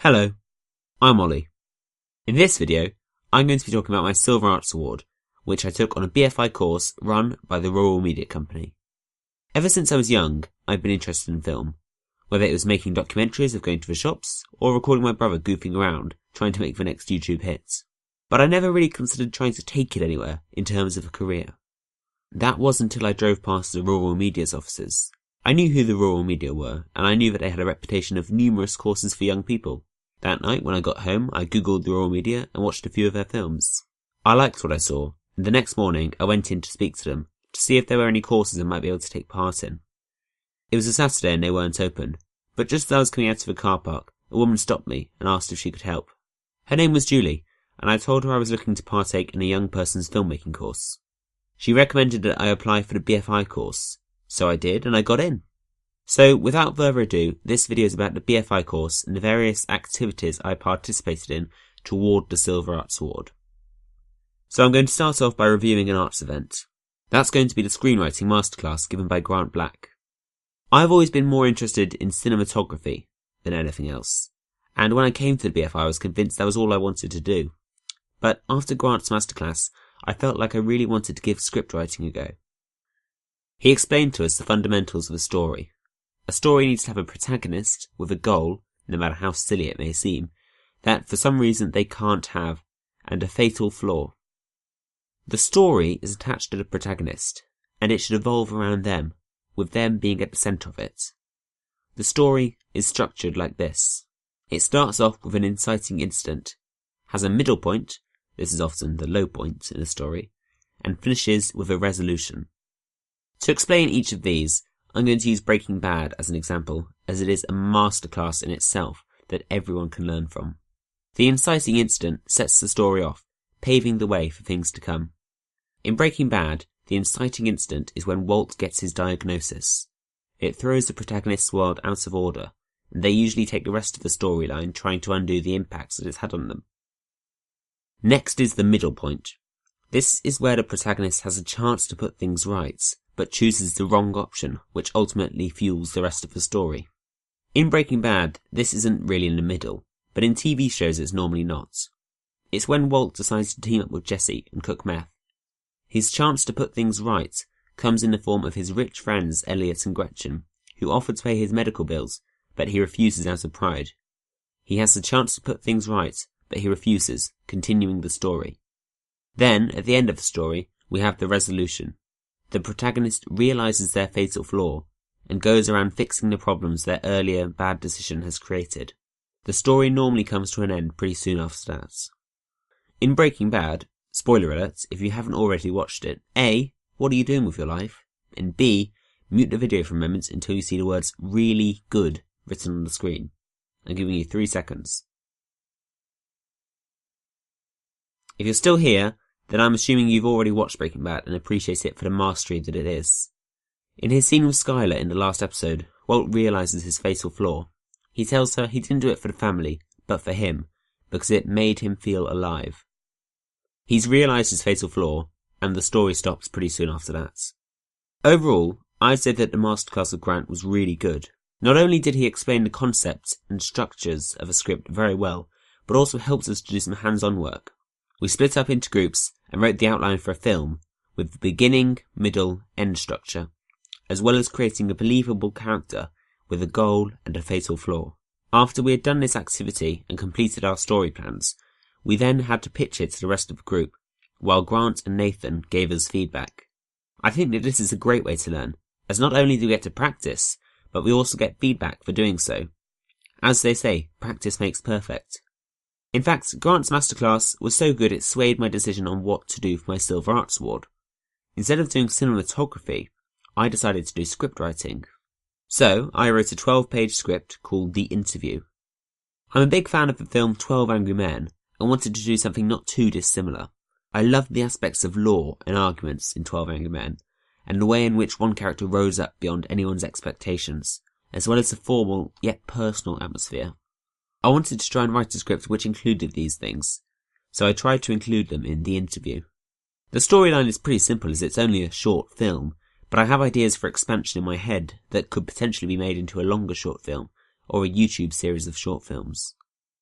Hello, I'm Ollie. In this video, I'm going to be talking about my Silver Arts Award, which I took on a BFI course run by the Rural Media Company. Ever since I was young, I've been interested in film, whether it was making documentaries of going to the shops, or recording my brother goofing around, trying to make the next YouTube hit. But I never really considered trying to take it anywhere in terms of a career. That was until I drove past the Rural Media's offices. I knew who the Rural Media were, and I knew that they had a reputation of numerous courses for young people. That night, when I got home, I googled the Rural Media and watched a few of their films. I liked what I saw, and the next morning I went in to speak to them, to see if there were any courses I might be able to take part in. It was a Saturday and they weren't open, but just as I was coming out of the car park, a woman stopped me and asked if she could help. Her name was Julie, and I told her I was looking to partake in a young person's filmmaking course. She recommended that I apply for the BFI course, so I did and I got in. So, without further ado, this video is about the BFI course and the various activities I participated in to award the Silver Arts Award. So I'm going to start off by reviewing an arts event. That's going to be the screenwriting masterclass given by Grant Black. I've always been more interested in cinematography than anything else, and when I came to the BFI I was convinced that was all I wanted to do. But after Grant's masterclass, I felt like I really wanted to give scriptwriting a go. He explained to us the fundamentals of a story. A story needs to have a protagonist with a goal, no matter how silly it may seem, that for some reason they can't have, and a fatal flaw. The story is attached to the protagonist, and it should evolve around them, with them being at the centre of it. The story is structured like this. It starts off with an inciting incident, has a middle point, this is often the low point in a story, and finishes with a resolution. To explain each of these, I'm going to use Breaking Bad as an example, as it is a masterclass in itself that everyone can learn from. The inciting incident sets the story off, paving the way for things to come. In Breaking Bad, the inciting incident is when Walt gets his diagnosis. It throws the protagonist's world out of order, and they usually take the rest of the storyline trying to undo the impacts that it's had on them. Next is the middle point. This is where the protagonist has a chance to put things right, but chooses the wrong option, which ultimately fuels the rest of the story. In Breaking Bad, this isn't really in the middle, but in TV shows it's normally not. It's when Walt decides to team up with Jesse and cook meth. His chance to put things right comes in the form of his rich friends Elliot and Gretchen, who offer to pay his medical bills, but he refuses out of pride. He has the chance to put things right, but he refuses, continuing the story. Then, at the end of the story, we have the resolution. The protagonist realizes their fatal flaw and goes around fixing the problems their earlier bad decision has created. The story normally comes to an end pretty soon after that. In Breaking Bad, spoiler alert if you haven't already watched it, A, what are you doing with your life? And B, mute the video for a moment until you see the words really good written on the screen. I'm giving you 3 seconds. If you're still here, then I'm assuming you've already watched Breaking Bad and appreciate it for the mastery that it is. In his scene with Skylar in the last episode, Walt realises his fatal flaw. He tells her he didn't do it for the family, but for him, because it made him feel alive. He's realised his fatal flaw, and the story stops pretty soon after that. Overall, I'd say that the masterclass of Grant was really good. Not only did he explain the concepts and structures of a script very well, but also helped us to do some hands-on work. We split up into groups and wrote the outline for a film, with the beginning, middle, end structure, as well as creating a believable character with a goal and a fatal flaw. After we had done this activity and completed our story plans, we then had to pitch it to the rest of the group, while Grant and Nathan gave us feedback. I think that this is a great way to learn, as not only do we get to practice, but we also get feedback for doing so. As they say, practice makes perfect. In fact, Grant's masterclass was so good it swayed my decision on what to do for my Silver Arts Award. Instead of doing cinematography, I decided to do scriptwriting. So, I wrote a 12-page script called The Interview. I'm a big fan of the film 12 Angry Men, and wanted to do something not too dissimilar. I loved the aspects of law and arguments in 12 Angry Men, and the way in which one character rose up beyond anyone's expectations, as well as the formal yet personal atmosphere. I wanted to try and write a script which included these things, so I tried to include them in The Interview. The storyline is pretty simple as it's only a short film, but I have ideas for expansion in my head that could potentially be made into a longer short film, or a YouTube series of short films.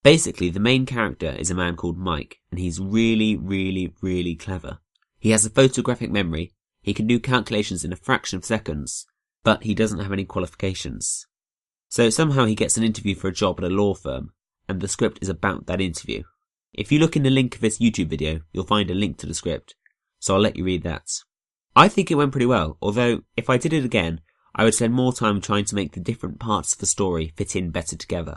Basically, the main character is a man called Mike, and he's really clever. He has a photographic memory, he can do calculations in a fraction of seconds, but he doesn't have any qualifications. So somehow he gets an interview for a job at a law firm, and the script is about that interview. If you look in the link of this YouTube video, you'll find a link to the script, so I'll let you read that. I think it went pretty well, although if I did it again, I would spend more time trying to make the different parts of the story fit in better together.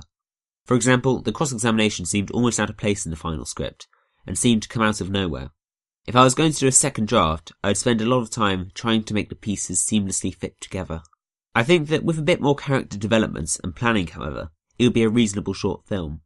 For example, the cross-examination seemed almost out of place in the final script, and seemed to come out of nowhere. If I was going to do a second draft, I would spend a lot of time trying to make the pieces seamlessly fit together. I think that with a bit more character development and planning, however, it would be a reasonable short film.